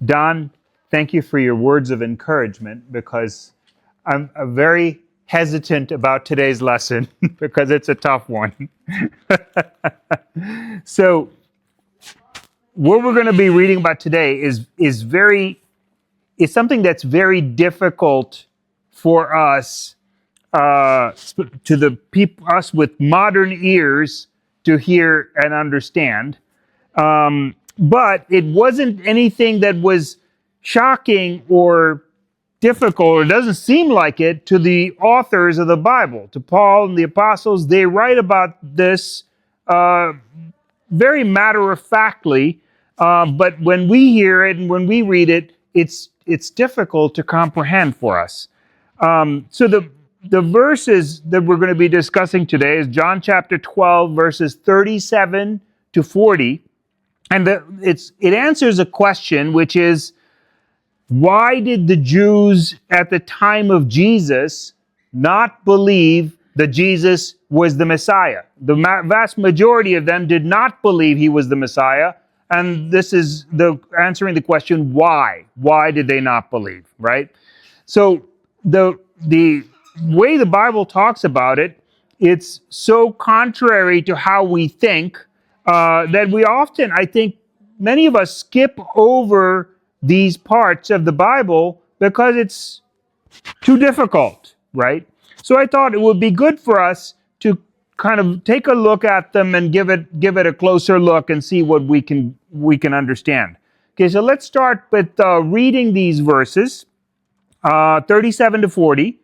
Don, thank you for your words of encouragement, because I'm very hesitant about today's lesson because it's a tough one. So, what we're going to be reading about today is something that's very difficult for us, to the people, us with modern ears, to hear and understand. But it wasn't anything that was shocking or difficult, or doesn't seem like it, to the authors of the Bible, to Paul and the apostles. They write about this very matter-of-factly, but when we hear it and when we read it, it's difficult to comprehend for us. So the verses that we're going to be discussing today is John chapter 12, verses 37 to 40. And it answers a question, which is, why did the Jews at the time of Jesus not believe that Jesus was the Messiah? The vast majority of them did not believe he was the Messiah. And this is answering the question, why? Why did they not believe, right? So the way the Bible talks about it, it's so contrary to how we think, that we often, I think, many of us skip over these parts of the Bible because it's too difficult, right? So I thought it would be good for us to kind of take a look at them and give it a closer look and see what we can understand. Okay, so let's start with reading these verses, 37 to 40.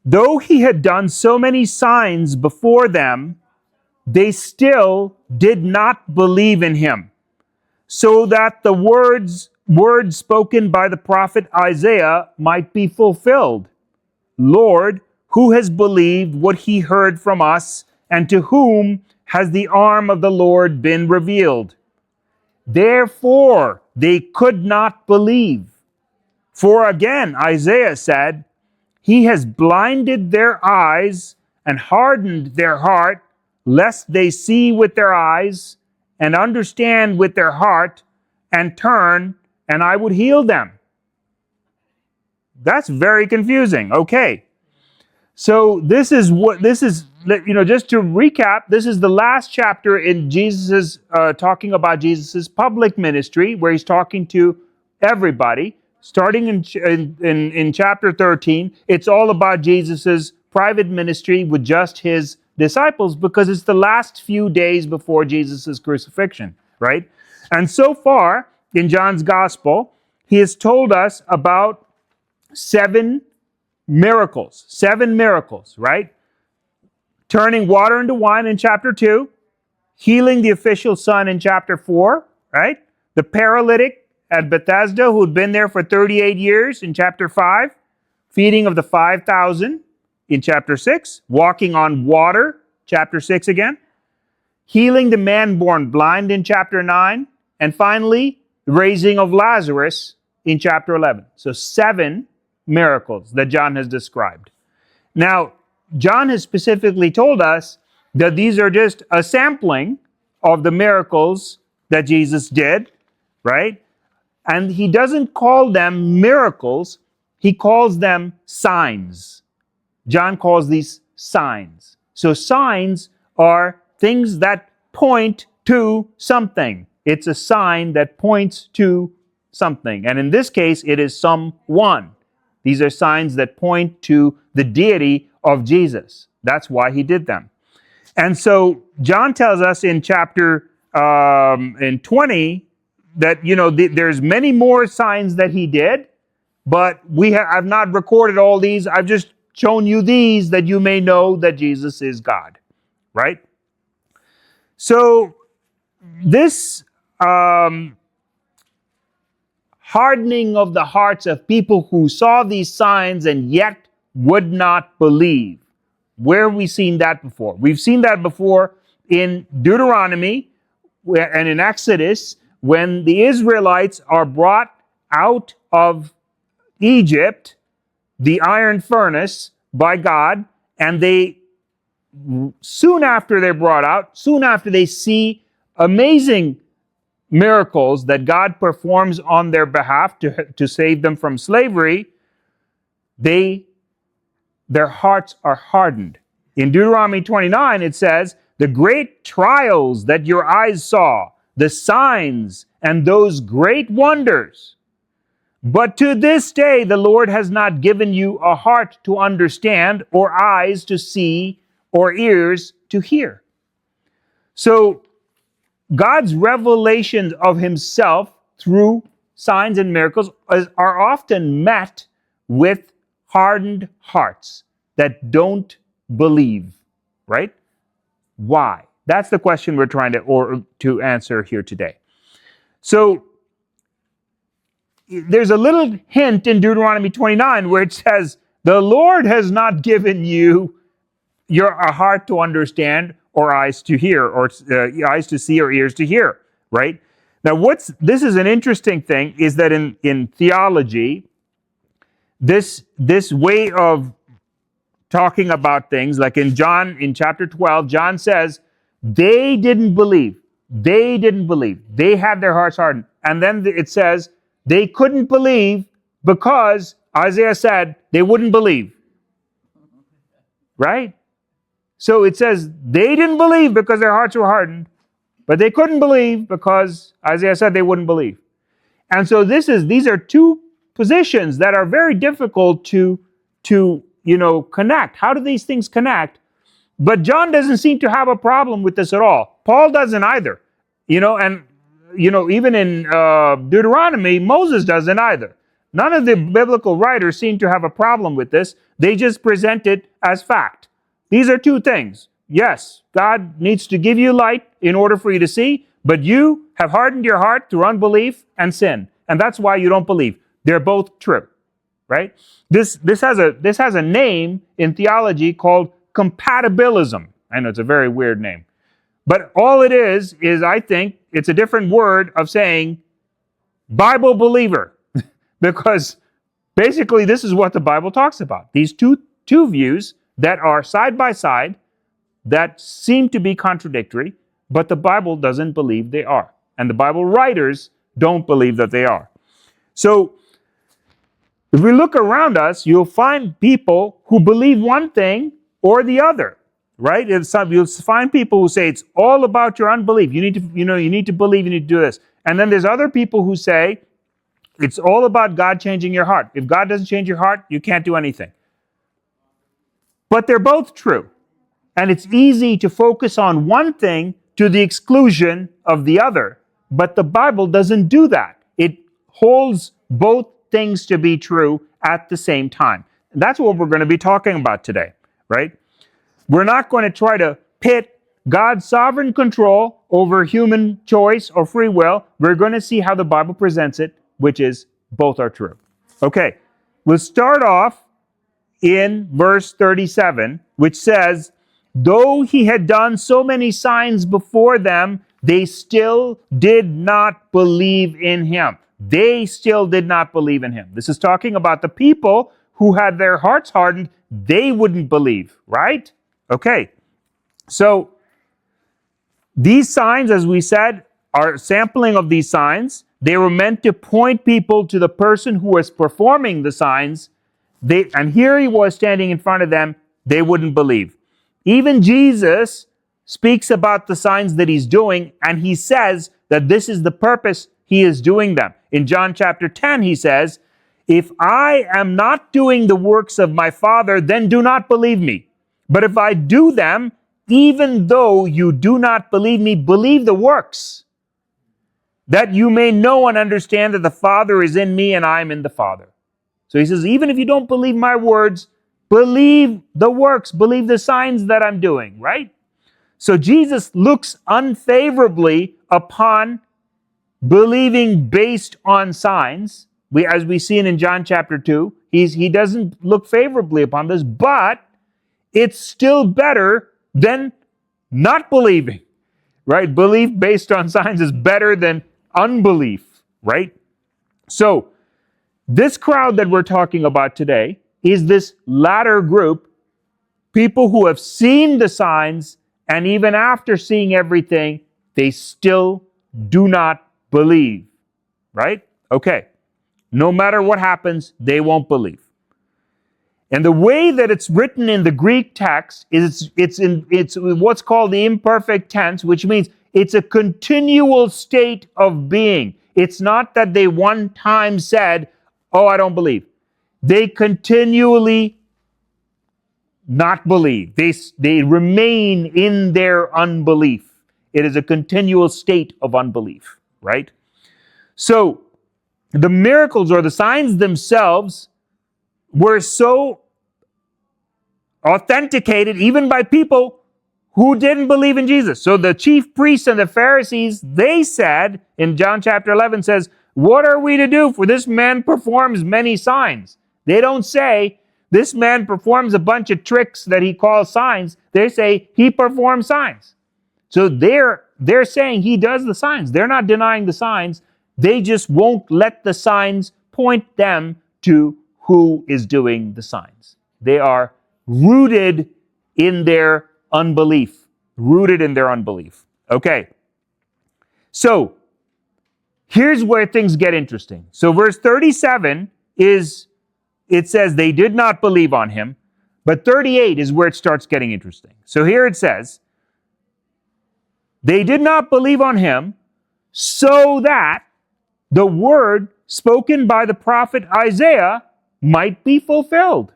Though he had done so many signs before them, they still did not believe in him, so that the words spoken by the prophet Isaiah might be fulfilled. Lord, who has believed what he heard from us, and to whom has the arm of the Lord been revealed? Therefore they could not believe. For again Isaiah said, he has blinded their eyes and hardened their heart, lest they see with their eyes and understand with their heart and turn, and I would heal them. That's very confusing. Okay. So just to recap, this is the last chapter in Jesus' talking about Jesus' public ministry, where he's talking to everybody. Starting in chapter 13, it's all about Jesus' private ministry with just his disciples, because it's the last few days before Jesus' crucifixion, right? And so far, in John's gospel, he has told us about seven miracles, right? Turning water into wine in chapter 2, healing the official son in chapter 4, right? The paralytic at Bethesda, who had been there for 38 years in chapter 5, feeding of the 5,000 in chapter 6, walking on water, chapter 6 again, healing the man born blind in chapter 9, and finally, raising of Lazarus in chapter 11. So 7 miracles that John has described. Now, John has specifically told us that these are just a sampling of the miracles that Jesus did, right? And he doesn't call them miracles, he calls them signs. John calls these signs. So signs are things that point to something. It's a sign that points to something. And in this case, it is someone. These are signs that point to the deity of Jesus. That's why he did them. And so John tells us in chapter 20 that, there's many more signs that he did, but I've not recorded all these. I've just shown you these that you may know that Jesus is God, right? So this hardening of the hearts of people who saw these signs and yet would not believe. Where have we seen that before? We've seen that before in Deuteronomy and in Exodus, when the Israelites are brought out of Egypt, the iron furnace, by God, and soon after they're brought out, soon after they see amazing miracles that God performs on their behalf to save them from slavery, their hearts are hardened. In Deuteronomy 29, it says, the great trials that your eyes saw, the signs and those great wonders. But to this day, the Lord has not given you a heart to understand, or eyes to see, or ears to hear. So, God's revelations of himself through signs and miracles are often met with hardened hearts that don't believe, right? Why? That's the question we're trying to answer here today. So, there's a little hint in Deuteronomy 29 where it says, the Lord has not given you a heart to understand, or eyes to hear, or eyes to see, or ears to hear, right? Now, this is an interesting thing, is that in theology, this way of talking about things, like in chapter 12, John says, they didn't believe. They didn't believe. They had their hearts hardened. And then it says, they couldn't believe because Isaiah said they wouldn't believe. Right? So it says they didn't believe because their hearts were hardened, but they couldn't believe because Isaiah said they wouldn't believe. And so these are two positions that are very difficult to connect. How do these things connect? But John doesn't seem to have a problem with this at all. Paul doesn't either. Even in Deuteronomy, Moses doesn't either. None of the biblical writers seem to have a problem with this. They just present it as fact. These are two things. Yes, God needs to give you light in order for you to see, but you have hardened your heart through unbelief and sin, and that's why you don't believe. They're both true, right? This has a name in theology called compatibilism. I know it's a very weird name. But all it is I think it's a different word of saying Bible believer. Because basically this is what the Bible talks about. These two views that are side by side, that seem to be contradictory, but the Bible doesn't believe they are. And the Bible writers don't believe that they are. So, if we look around us, you'll find people who believe one thing or the other, right? You'll find people who say it's all about your unbelief. You need to believe, you need to do this. And then there's other people who say it's all about God changing your heart. If God doesn't change your heart, you can't do anything. But they're both true. And it's easy to focus on one thing to the exclusion of the other. But the Bible doesn't do that. It holds both things to be true at the same time. And that's what we're going to be talking about today, right? We're not going to try to pit God's sovereign control over human choice or free will. We're going to see how the Bible presents it, which is both are true. Okay, we'll start off in verse 37, which says, though he had done so many signs before them, they still did not believe in him. They still did not believe in him. This is talking about the people who had their hearts hardened. They wouldn't believe, right? Okay, so these signs, as we said, are sampling of these signs. They were meant to point people to the person who was performing the signs. And here he was standing in front of them. They wouldn't believe. Even Jesus speaks about the signs that he's doing, and he says that this is the purpose he is doing them. In John chapter 10, he says, if I am not doing the works of my Father, then do not believe me. But if I do them, even though you do not believe me, believe the works, that you may know and understand that the Father is in me and I am in the Father. So he says, even if you don't believe my words, believe the works, believe the signs that I'm doing, right? So Jesus looks unfavorably upon believing based on signs. As we see in John chapter 2, he doesn't look favorably upon this, but it's still better than not believing, right? Belief based on signs is better than unbelief, right? So, this crowd that we're talking about today is this latter group, people who have seen the signs, and even after seeing everything, they still do not believe. Right? Okay. No matter what happens, they won't believe. And the way that it's written in the Greek text is it's what's called the imperfect tense, which means it's a continual state of being. It's not that they one time said, "Oh, I don't believe." They continually not believe. They remain in their unbelief. It is a continual state of unbelief, right? So the miracles or the signs themselves were so authenticated even by people who didn't believe in Jesus. So the chief priests and the Pharisees, they said, in John chapter 11 says, "What are we to do? For this man performs many signs." They don't say, "This man performs a bunch of tricks that he calls signs." They say, "He performs signs." So they're saying he does the signs. They're not denying the signs. They just won't let the signs point them to who is doing the signs. They are rooted in their unbelief. Rooted in their unbelief. Okay. So, here's where things get interesting. So, verse 37 it says they did not believe on him, but 38 is where it starts getting interesting. So, here it says, they did not believe on him so that the word spoken by the prophet Isaiah might be fulfilled.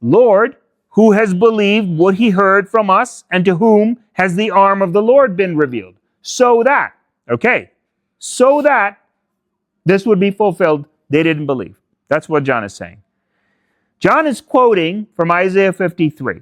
Lord, who has believed what he heard from us, and to whom has the arm of the Lord been revealed? So that, okay, so that this would be fulfilled, they didn't believe. That's what John is saying. John is quoting from Isaiah 53,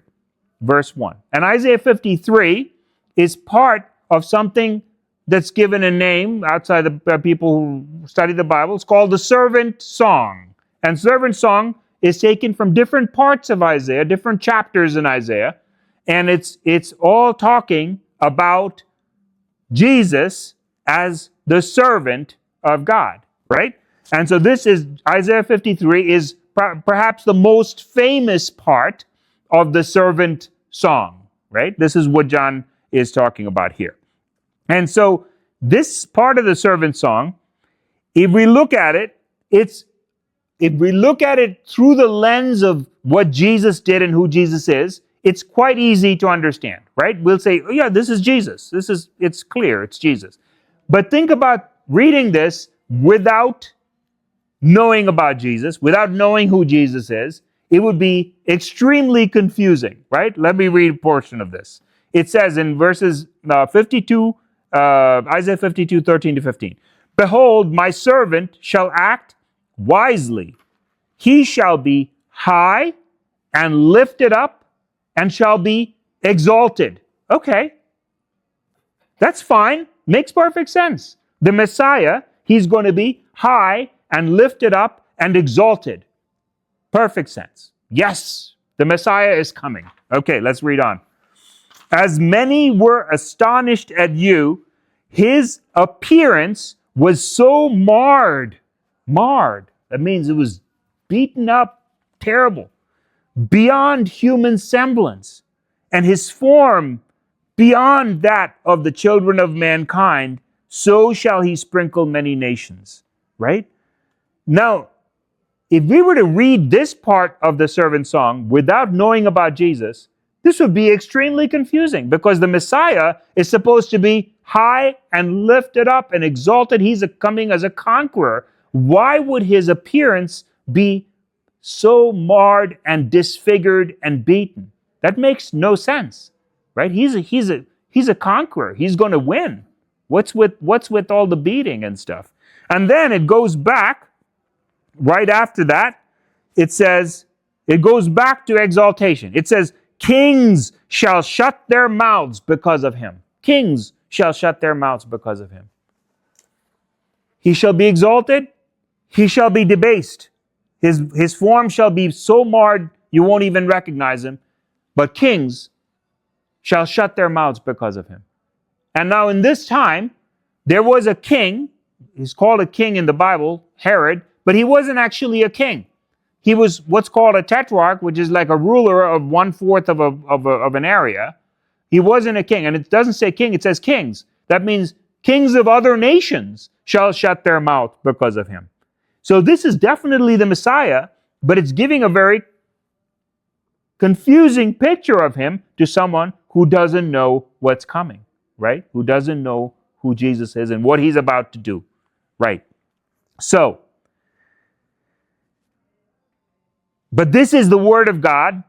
verse 1. And Isaiah 53 is part of something that's given a name outside the people who study the Bible. It's called the servant song. And servant song is taken from different parts of Isaiah, different chapters in Isaiah, and it's all talking about Jesus as the servant of God, right? And so this is, Isaiah 53 is perhaps the most famous part of the servant song, right? This is what John is talking about here. And so this part of the servant song, if we look at it, if we look at it through the lens of what Jesus did and who Jesus is, it's quite easy to understand, right? We'll say, oh, yeah, this is Jesus. It's clear, it's Jesus. But think about reading this without knowing about Jesus, without knowing who Jesus is. It would be extremely confusing, right? Let me read a portion of this. It says in verses 52, Isaiah 52, 13 to 15, "Behold, my servant shall act wisely. He shall be high and lifted up and shall be exalted." Okay. That's fine. Makes perfect sense. The Messiah, he's going to be high and lifted up and exalted. Perfect sense. Yes, the Messiah is coming. Okay, let's read on. "As many were astonished at you, his appearance was so marred. Marred. That means it was beaten up, terrible, beyond human semblance, and his form beyond that of the children of mankind, so shall he sprinkle many nations." Right? Now, if we were to read this part of the servant song without knowing about Jesus, this would be extremely confusing because the Messiah is supposed to be high and lifted up and exalted. He's coming as a conqueror. Why would his appearance be so marred and disfigured and beaten? That makes no sense, right? He's a conqueror. He's going to win. What's with all the beating and stuff? And then it goes back right after that. It says it goes back to exaltation. It says, "Kings shall shut their mouths because of him." Kings shall shut their mouths because of him. He shall be exalted. He shall be debased. His form shall be so marred you won't even recognize him. But kings shall shut their mouths because of him. And now in this time, there was a king. He's called a king in the Bible, Herod, but he wasn't actually a king. He was what's called a tetrarch, which is like a ruler of 1/4 of an area. He wasn't a king. And it doesn't say king, it says kings. That means Kings of other nations shall shut their mouth because of him. So this is definitely the Messiah, but it's giving a very confusing picture of him to someone who doesn't know what's coming, right? Who doesn't know who Jesus is and what he's about to do, right? So, but this is the word of God,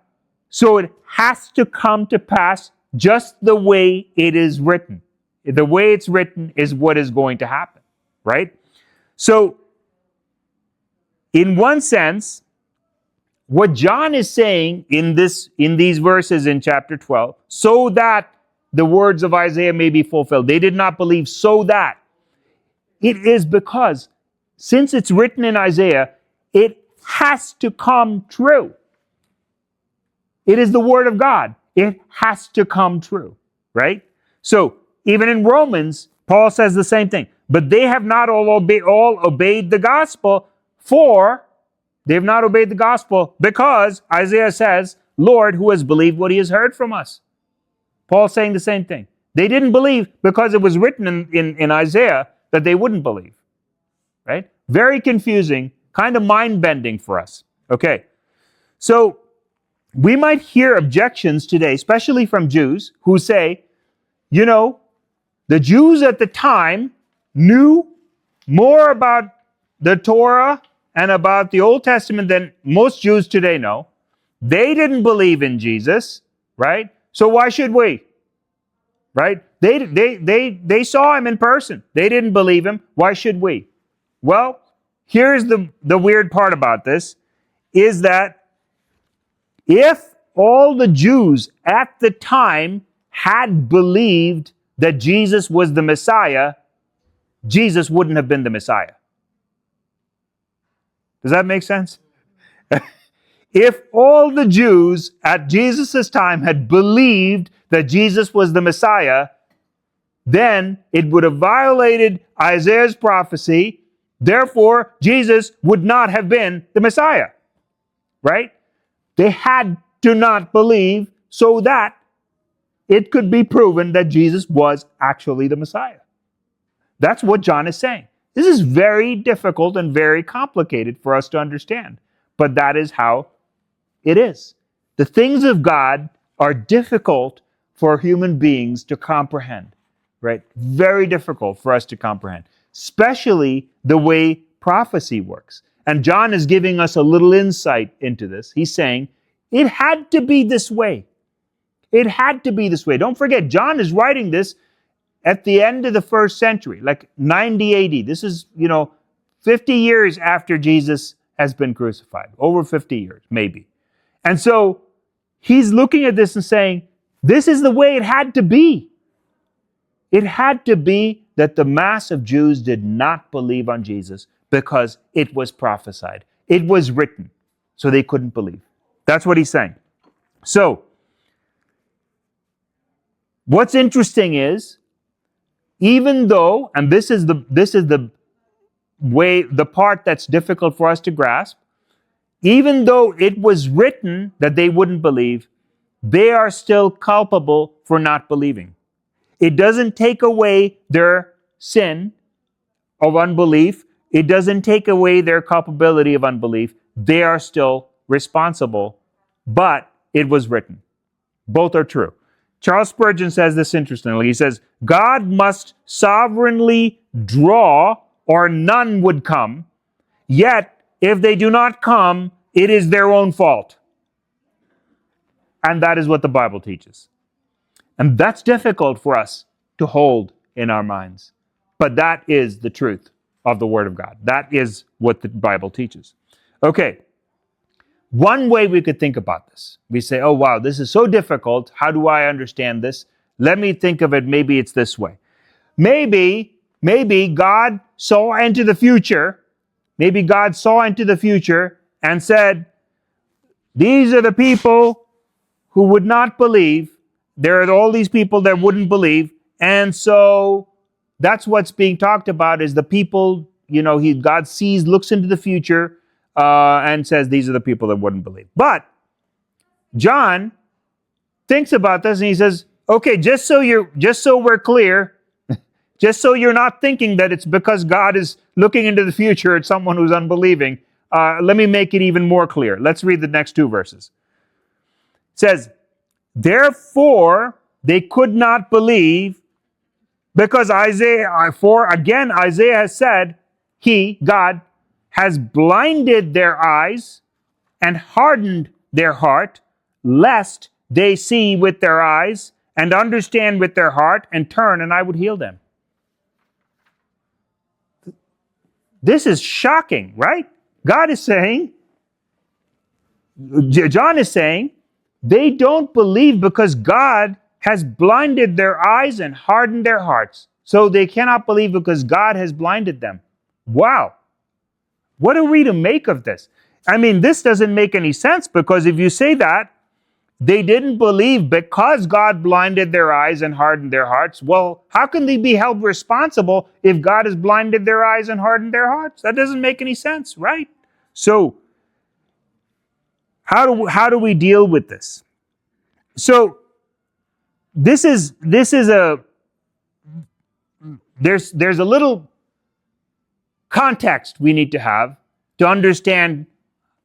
so it has to come to pass just the way it is written. The way it's written is what is going to happen, right? So, in one sense, what John is saying in these verses in chapter 12, so that the words of Isaiah may be fulfilled. They did not believe so that. It is because, since it's written in Isaiah, it has to come true. It is the word of God. It has to come true, right? So, even in Romans, Paul says the same thing. But they have not all obeyed the gospel, for they have not obeyed the gospel because Isaiah says, Lord, who has believed what he has heard from us? Paul's saying the same thing. They didn't believe because it was written in Isaiah that they wouldn't believe, right? Very confusing, kind of mind-bending for us. Okay, so we might hear objections today, especially from Jews, who say, you know, the Jews at the time knew more about the Torah and about the Old Testament than most Jews today know. They didn't believe in Jesus, right? So why should we? Right? They saw him in person. They didn't believe him. Why should we? Well, here's the weird part about this, is that if all the Jews at the time had believed that Jesus was the Messiah, Jesus wouldn't have been the Messiah. Does that make sense? If all the Jews at Jesus' time had believed that Jesus was the Messiah, then it would have violated Isaiah's prophecy. Therefore, Jesus would not have been the Messiah. Right? They had to not believe so that it could be proven that Jesus was actually the Messiah. That's what John is saying. This is very difficult and very complicated for us to understand, but that is how it is. The things of God are difficult for human beings to comprehend, right? Very difficult for us to comprehend, especially the way prophecy works. And John is giving us a little insight into this. He's saying, it had to be this way. It had to be this way. Don't forget, John is writing this at the end of the first century, like 90 AD. This is, 50 years after Jesus has been crucified. Over 50 years, maybe. And so he's looking at this and saying, this is the way it had to be. It had to be that the mass of Jews did not believe on Jesus because it was prophesied. It was written, so they couldn't believe. That's what he's saying. So, what's interesting is, even though, and this is the part that's difficult for us to grasp, even though it was written that they wouldn't believe, they are still culpable for not believing. It doesn't take away their sin of unbelief. It doesn't take away their culpability of unbelief. They are still responsible, but it was written. Both are true. Charles Spurgeon says this interestingly. He says, God must sovereignly draw, or none would come, yet if they do not come, it is their own fault. And that is what the Bible teaches. And that's difficult for us to hold in our minds. But that is the truth of the Word of God. That is what the Bible teaches. Okay. One way we could think about this. We say, oh wow, this is so difficult. How do I understand this? Let me think of it. Maybe it's this way. Maybe God saw into the future. Maybe God saw into the future and said, these are the people who would not believe. There are all these people that wouldn't believe. And so that's what's being talked about, is the people, God sees, looks into the future, and says these are the people that wouldn't believe. But John thinks about this and he says, okay, just so we're clear, just so you're not thinking that it's because God is looking into the future at someone who's unbelieving, let me make it even more clear. Let's read the next two verses. It says, therefore they could not believe, because Isaiah has said, He, God, has blinded their eyes and hardened their heart, lest they see with their eyes and understand with their heart and turn, and I would heal them. This is shocking, right? God is saying, John is saying, they don't believe because God has blinded their eyes and hardened their hearts. So they cannot believe because God has blinded them. Wow. What are we to make of this? I mean, this doesn't make any sense, because if you say that, they didn't believe because God blinded their eyes and hardened their hearts. Well, how can they be held responsible if God has blinded their eyes and hardened their hearts? That doesn't make any sense, right? So, how do we deal with this? So, there's a little context we need to have to understand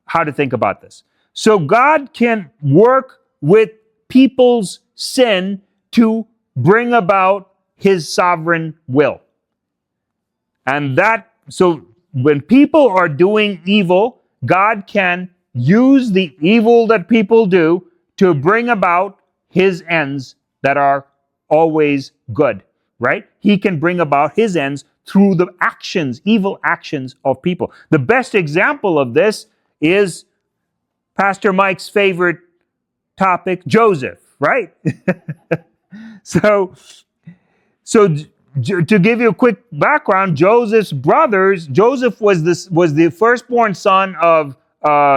how to think about this. So God can work with people's sin to bring about His sovereign will. And so when people are doing evil, God can use the evil that people do to bring about His ends that are always good, right? He can bring about His ends through the evil actions of people. The best example of this is Pastor Mike's favorite topic, Joseph, right? So to give you a quick background, Joseph's brothers, Joseph was the firstborn son of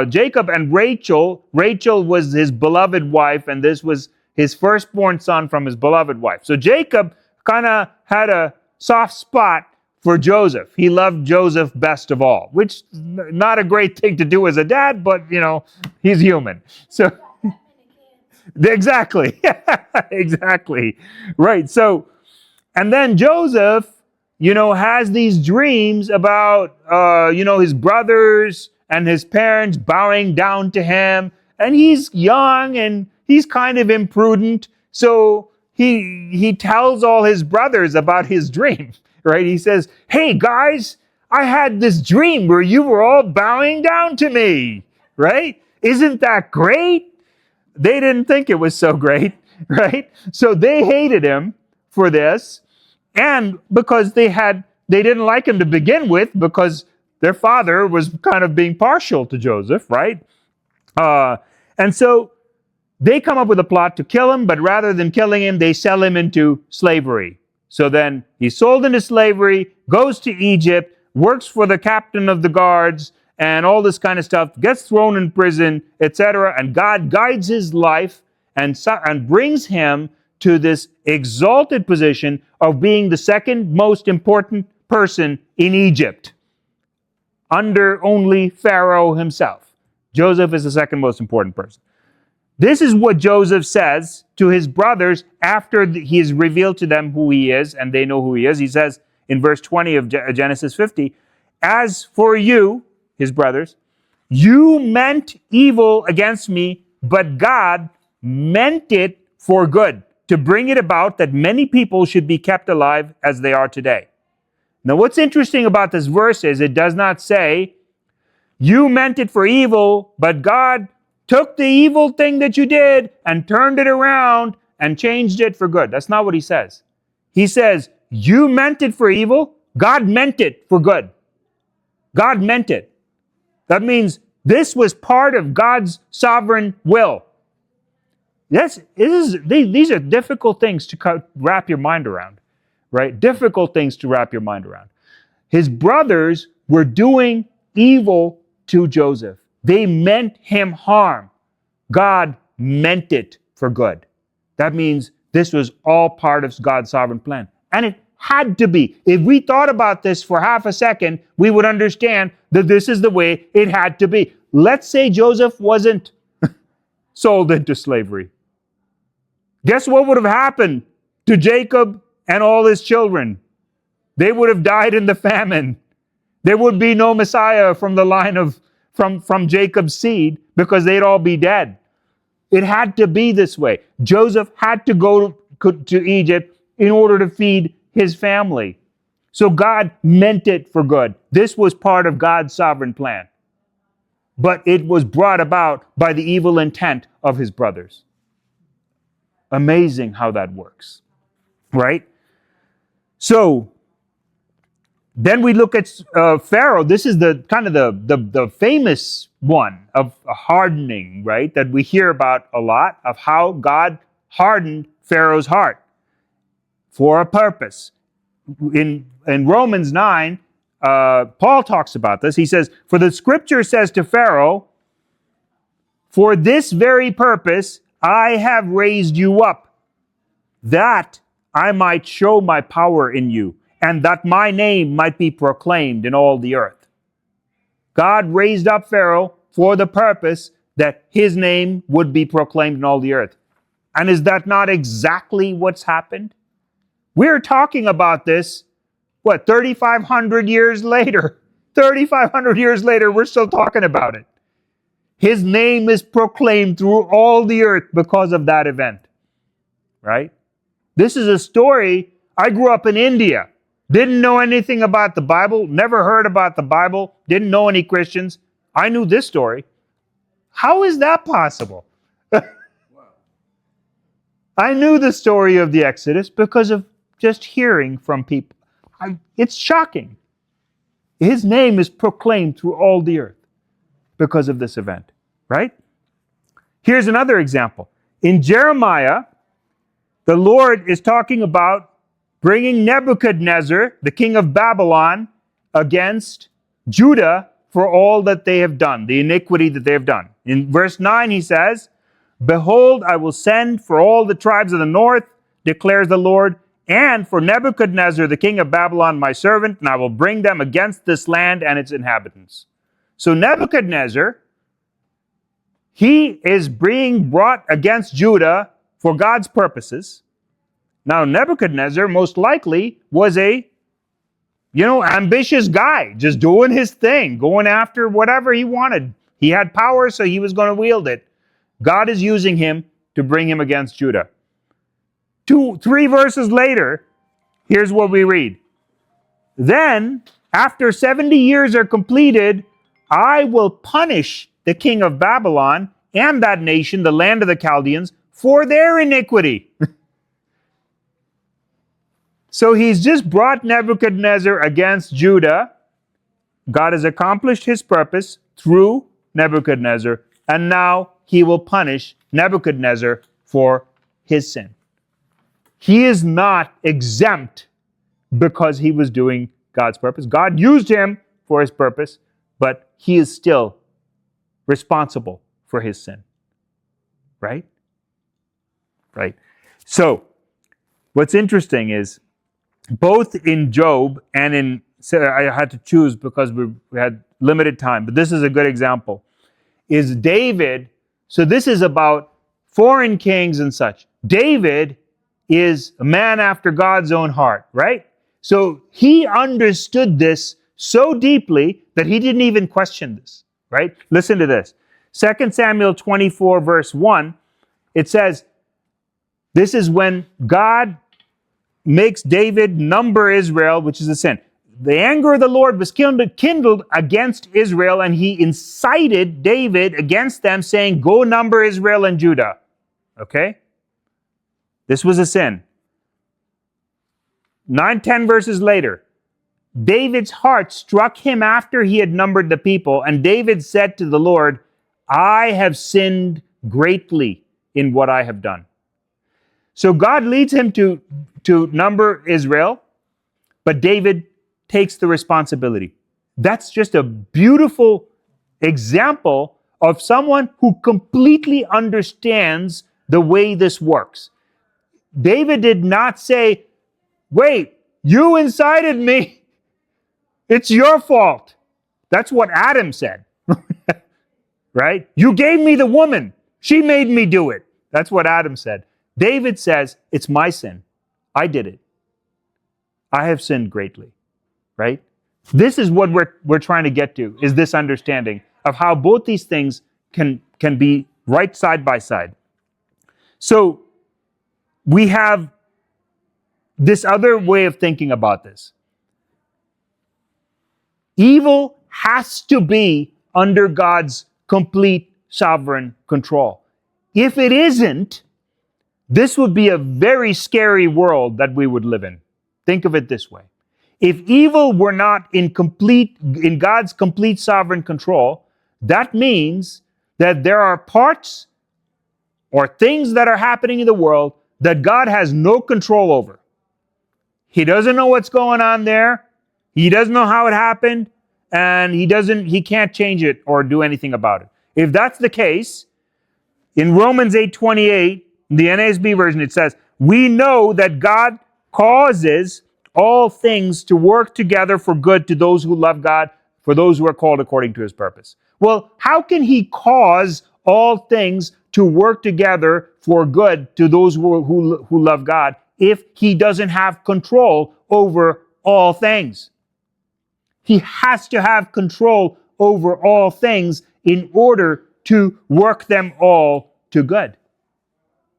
Jacob and Rachel. Rachel was his beloved wife, and this was his firstborn son from his beloved wife. So Jacob kind of had a soft spot for Joseph. He loved Joseph best of all, which not a great thing to do as a dad, but he's human. So exactly. Exactly. Right. So, and then Joseph, has these dreams about his brothers and his parents bowing down to him, and he's young and he's kind of imprudent. So he tells all his brothers about his dream. Right? He says, hey guys, I had this dream where you were all bowing down to me. Right? Isn't that great? They didn't think it was so great. Right? So they hated him for this. And because they didn't like him to begin with, because their father was kind of being partial to Joseph. Right? And so they come up with a plot to kill him, but rather than killing him, they sell him into slavery. So then he's sold into slavery, goes to Egypt, works for the captain of the guards, and all this kind of stuff, gets thrown in prison, etc. And God guides his life and brings him to this exalted position of being the second most important person in Egypt, under only Pharaoh himself. Joseph is the second most important person. This is what Joseph says to his brothers after he has revealed to them who he is, and they know who he is. He says in verse 20 of Genesis 50, as for you, his brothers, you meant evil against me, but God meant it for good, to bring it about that many people should be kept alive as they are today. Now, what's interesting about this verse is it does not say, you meant it for evil, but God took the evil thing that you did and turned it around and changed it for good. That's not what he says. He says, you meant it for evil, God meant it for good. God meant it. That means this was part of God's sovereign will. These are difficult things to wrap your mind around, right? Difficult things to wrap your mind around. His brothers were doing evil to Joseph. They meant him harm. God meant it for good. That means this was all part of God's sovereign plan. And it had to be. If we thought about this for half a second, we would understand that this is the way it had to be. Let's say Joseph wasn't sold into slavery. Guess what would have happened to Jacob and all his children? They would have died in the famine. There would be no Messiah from the line of from Jacob's seed because they'd all be dead. It had to be this way. Joseph had to go to Egypt in order to feed his family. So God meant it for good. This was part of God's sovereign plan. But it was brought about by the evil intent of his brothers. Amazing how that works, right? So then we look at Pharaoh. This is the kind of the famous one of hardening, right? That we hear about a lot, of how God hardened Pharaoh's heart for a purpose. In Romans 9, Paul talks about this. He says, "For the scripture says to Pharaoh, for this very purpose I have raised you up, that I might show my power in you, and that my name might be proclaimed in all the earth." God raised up Pharaoh for the purpose that his name would be proclaimed in all the earth. And is that not exactly what's happened? We're talking about this, 3,500 years later? 3,500 years later, we're still talking about it. His name is proclaimed through all the earth because of that event, right? This is a story. I grew up in India, didn't know anything about the Bible, never heard about the Bible, didn't know any Christians. I knew this story. How is that possible? I knew the story of the Exodus because of just hearing from people. It's shocking. His name is proclaimed through all the earth because of this event, right? Here's another example. In Jeremiah, the Lord is talking about bringing Nebuchadnezzar, the king of Babylon, against Judah for all that they have done, the iniquity that they have done. In verse 9, he says, "Behold, I will send for all the tribes of the north, declares the Lord, and for Nebuchadnezzar, the king of Babylon, my servant, and I will bring them against this land and its inhabitants." So Nebuchadnezzar, he is being brought against Judah for God's purposes. Now, Nebuchadnezzar most likely was a, ambitious guy, just doing his thing, going after whatever he wanted. He had power, so he was going to wield it. God is using him to bring him against Judah. 3 verses later, here's what we read. "Then, after 70 years are completed, I will punish the king of Babylon and that nation, the land of the Chaldeans, for their iniquity." So he's just brought Nebuchadnezzar against Judah. God has accomplished his purpose through Nebuchadnezzar, and now he will punish Nebuchadnezzar for his sin. He is not exempt because he was doing God's purpose. God used him for his purpose, but he is still responsible for his sin. Right? Right. So, what's interesting is, both in Job and in, I had to choose because we had limited time, but this is a good example, is David. So this is about foreign kings and such. David is a man after God's own heart, right? So he understood this so deeply that he didn't even question this, right? Listen to this. 2 Samuel 24 verse 1, it says, this is when God makes David number Israel, which is a sin. The anger of the Lord was kindled against Israel, and he incited David against them, saying, "Go number Israel and Judah." Okay? This was a sin. 9-10 verses later, David's heart struck him after he had numbered the people, and David said to the Lord, "I have sinned greatly in what I have done." So God leads him to number Israel, but David takes the responsibility. That's just a beautiful example of someone who completely understands the way this works. David did not say, "Wait, you incited me. It's your fault." That's what Adam said. Right? "You gave me the woman. She made me do it." That's what Adam said. David says, "It's my sin. I did it. I have sinned greatly, right? This is what we're trying to get to, is this understanding of how both these things can be right side by side. So we have this other way of thinking about this. Evil has to be under God's complete sovereign control. If it isn't, this would be a very scary world that we would live in. Think of it this way. If evil were not in God's complete sovereign control, that means that there are parts or things that are happening in the world that God has no control over. He doesn't know what's going on there. He doesn't know how it happened, and he can't change it or do anything about it. If that's the case, in Romans 8:28, the NASB version, it says, "We know that God causes all things to work together for good to those who love God, for those who are called according to his purpose." Well, how can he cause all things to work together for good to those who love God if he doesn't have control over all things? He has to have control over all things in order to work them all to good.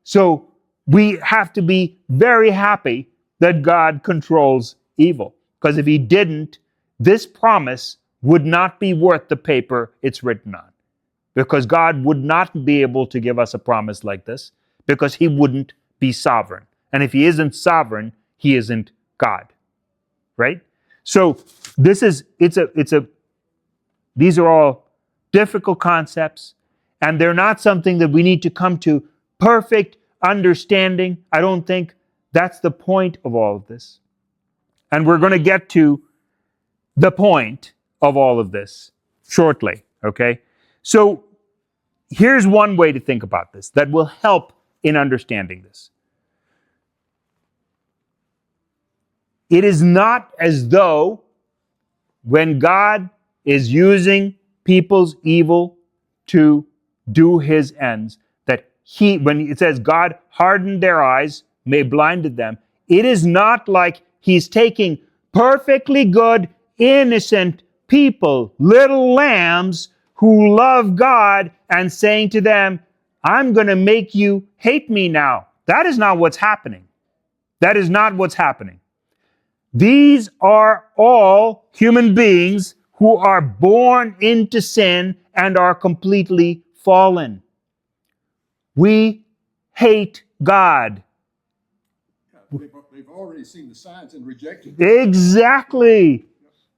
So we have to be very happy that God controls evil. Because if he didn't, this promise would not be worth the paper it's written on. Because God would not be able to give us a promise like this, because he wouldn't be sovereign. And if he isn't sovereign, he isn't God. Right? So these are all difficult concepts, and they're not something that we need to come to perfect understanding. I don't think that's the point of all of this. And we're going to get to the point of all of this shortly, okay? So here's one way to think about this that will help in understanding this. It is not as though when God is using people's evil to do his ends, that when it says God hardened their eyes, blinded them, it is not like he's taking perfectly good, innocent people, little lambs who love God, and saying to them, I'm going to make you hate me now. That is not what's happening. That is not what's happening. These are all human beings who are born into sin and are completely fallen. We hate God. They've already seen the signs and rejected them.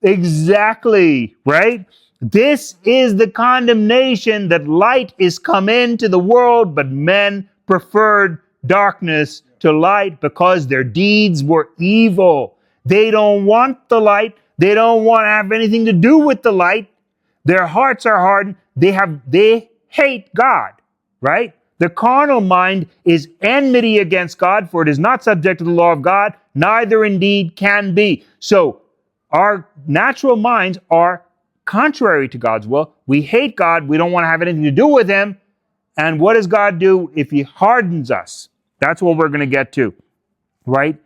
Exactly, right? This is the condemnation, that light is come into the world, but men preferred darkness to light because their deeds were evil. They don't want the light. They don't want to have anything to do with the light. Their hearts are hardened. They hate God, right? The carnal mind is enmity against God, for it is not subject to the law of God, neither indeed can be. So our natural minds are contrary to God's will. We hate God. We don't want to have anything to do with him. And what does God do if he hardens us? That's what we're going to get to, right?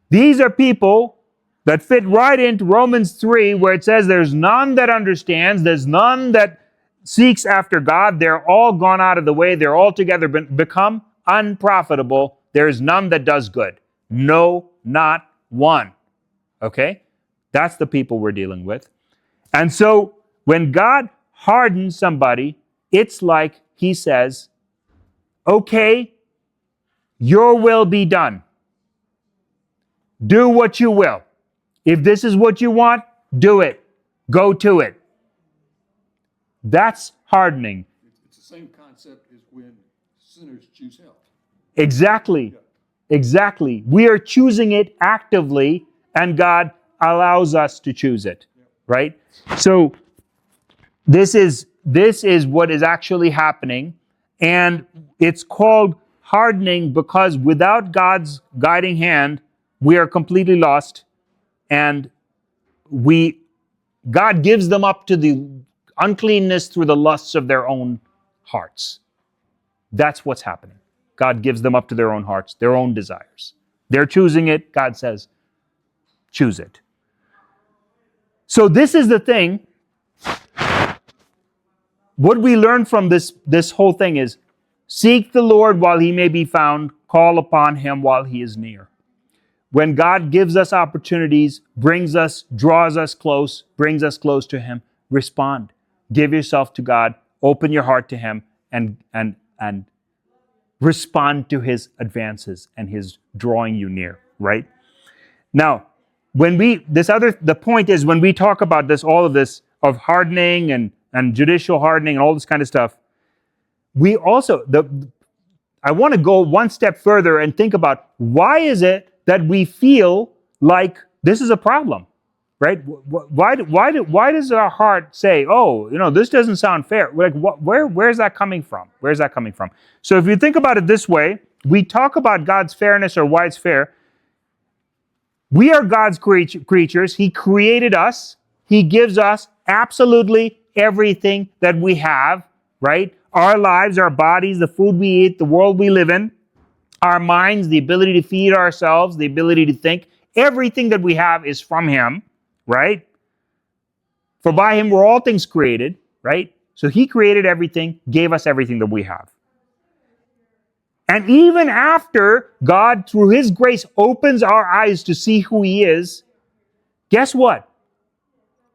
These are people that fit right into Romans 3, where it says there's none that understands, there's none that seeks after God. They're all gone out of the way. They're altogether become unprofitable. There is none that does good. No, not one. Okay? That's the people we're dealing with. And so when God hardens somebody, it's like he says, okay, your will be done. Do what you will. If this is what you want, do it. Go to it. That's hardening. It's the same concept as when sinners choose hell. Exactly. Exactly. We are choosing it actively, and God allows us to choose it. Right? So this is what is actually happening, and it's called hardening because without God's guiding hand, we are completely lost, and God gives them up to the uncleanness through the lusts of their own hearts. That's what's happening. God gives them up to their own hearts, their own desires. They're choosing it. God says, choose it. So this is the thing. What we learn from this whole thing is, seek the Lord while he may be found, call upon him while he is near. When God gives us opportunities, draws us close, brings us close to him, respond. Give yourself to God, open your heart to him, and respond to his advances and his drawing you near, right? Now, the point is, when we talk about all of this of hardening and judicial hardening and all this kind of stuff, we also, I want to go one step further and think about, why is it that we feel like this is a problem, right? Why does our heart say, oh, this doesn't sound fair? Like, where's that coming from? Where's that coming from? So if you think about it this way, we talk about God's fairness or why it's fair. We are God's creatures. He created us. He gives us absolutely everything that we have, right? Our lives, our bodies, the food we eat, the world we live in, our minds, the ability to feed ourselves, the ability to think. Everything that we have is from him, right? For by him were all things created, right? So he created everything, gave us everything that we have. And even after God, through his grace, opens our eyes to see who he is, guess what?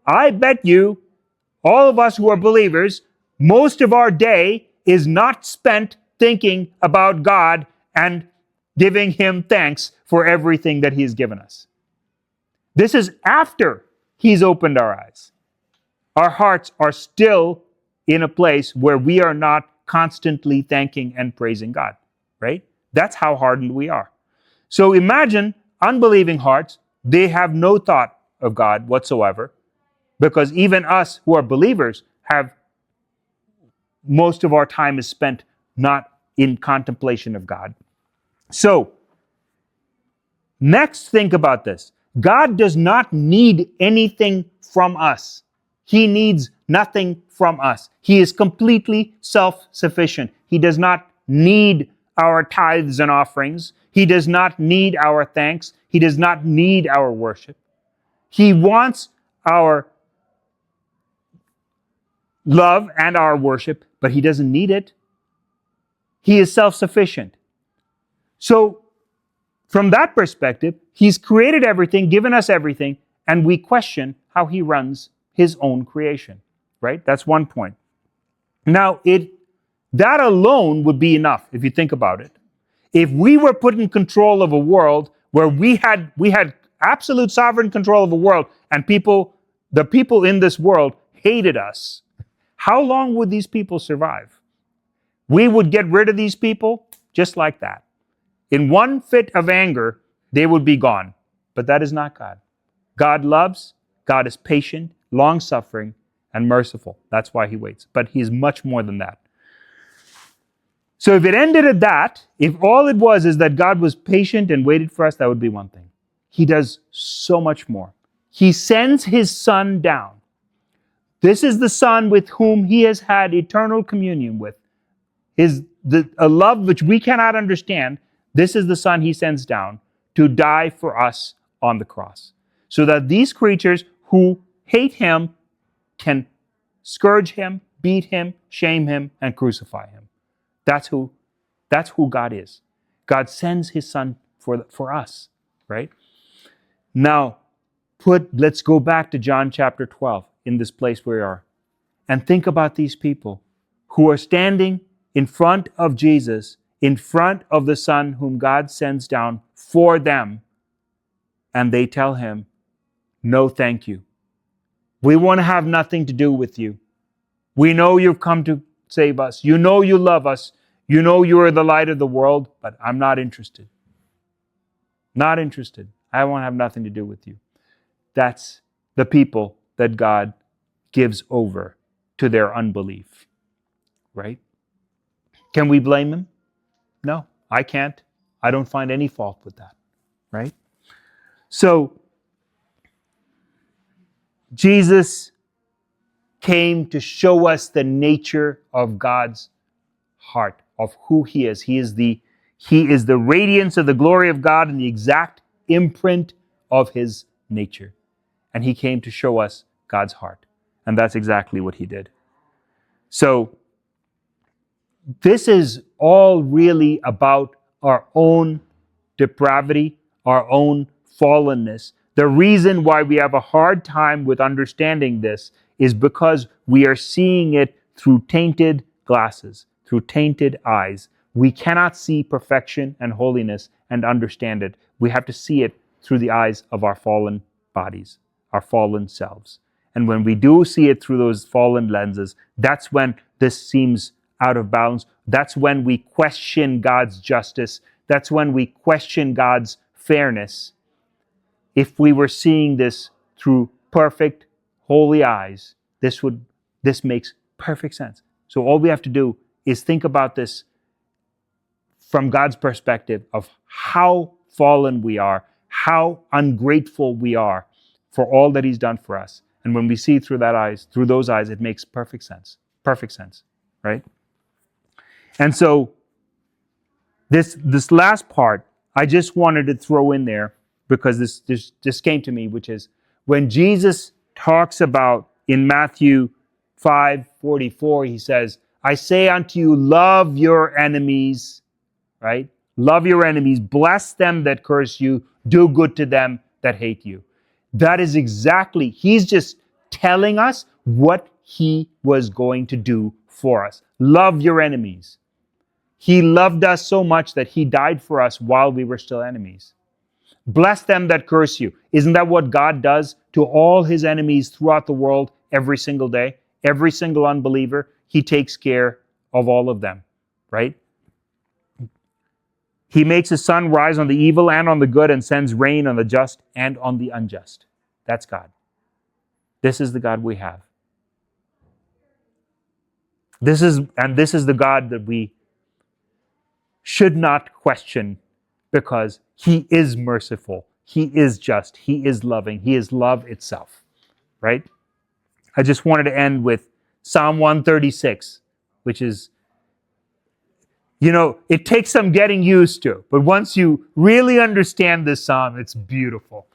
I bet you, all of us who are believers, most of our day is not spent thinking about God and giving him thanks for everything that he's given us. This is after he's opened our eyes. Our hearts are still in a place where we are not constantly thanking and praising God, right? That's how hardened we are. So imagine unbelieving hearts, they have no thought of God whatsoever, because even us who are believers have, most of our time is spent not in contemplation of God. So, next, think about this. God does not need anything from us. He needs nothing from us. He is completely self-sufficient. He does not need our tithes and offerings. He does not need our thanks. He does not need our worship. He wants our love and our worship, but he doesn't need it. He is self-sufficient. So, from that perspective, he's created everything, given us everything, and we question how he runs his own creation, right? That's one point. Now, that alone would be enough if you think about it. If we were put in control of a world where we had absolute sovereign control of a world, and the people in this world hated us, how long would these people survive? We would get rid of these people just like that. In one fit of anger, they would be gone. But that is not God. God loves, God is patient, long-suffering, and merciful. That's why he waits. But he is much more than that. So if it ended at that, if all it was is that God was patient and waited for us, that would be one thing. He does so much more. He sends his Son down. This is the Son with whom he has had eternal communion with. A love which we cannot understand. This is the Son he sends down to die for us on the cross, so that these creatures who hate him can scourge him, beat him, shame him, and crucify him. That's who God is. God sends his Son for us, right? Now, let's go back to John chapter 12, in this place where we are, and think about these people who are standing in front of Jesus, in front of the Son whom God sends down for them, and they tell him, no, thank you. We want to have nothing to do with you. We know you've come to save us. You know you love us. You know you are the light of the world, but I'm not interested. Not interested. I want to have nothing to do with you. That's the people that God gives over to their unbelief, right? Can we blame him? No, I can't. I don't find any fault with that, right? So, Jesus came to show us the nature of God's heart, of who he is. He is the radiance of the glory of God and the exact imprint of his nature. And he came to show us God's heart. And that's exactly what he did. So this is all really about our own depravity, our own fallenness. The reason why we have a hard time with understanding this is because we are seeing it through tainted glasses, through tainted eyes. We cannot see perfection and holiness and understand it. We have to see it through the eyes of our fallen bodies, our fallen selves. And when we do see it through those fallen lenses, that's when this seems out of balance. That's when we question God's justice. That's when we question God's fairness. If we were seeing this through perfect, holy eyes, this makes perfect sense. So all we have to do is think about this from God's perspective of how fallen we are, how ungrateful we are for all that he's done for us. And when we see through those eyes, it makes perfect sense. Perfect sense, right? And so this last part, I just wanted to throw in there because this came to me, which is when Jesus talks about in Matthew 5:44, he says, I say unto you, love your enemies, right? Love your enemies, bless them that curse you, do good to them that hate you. That is exactly, he's just telling us what he was going to do for us. Love your enemies. He loved us so much that he died for us while we were still enemies. Bless them that curse you. Isn't that what God does to all his enemies throughout the world every single day? Every single unbeliever, he takes care of all of them, right? He makes his sun rise on the evil and on the good and sends rain on the just and on the unjust. That's God. This is the God we have. This is the God that we should not question because he is merciful. He is just. He is loving. He is love itself, right? I just wanted to end with Psalm 136, which is, it takes some getting used to, but once you really understand this psalm, it's beautiful.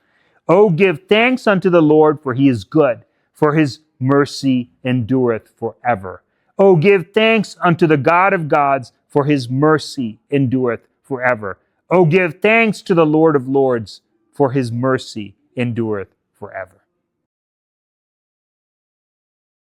Oh, give thanks unto the Lord, for he is good, for his mercy endureth forever. Oh, give thanks unto the God of gods, for his mercy endureth forever. Oh, give thanks to the Lord of lords, for his mercy endureth forever.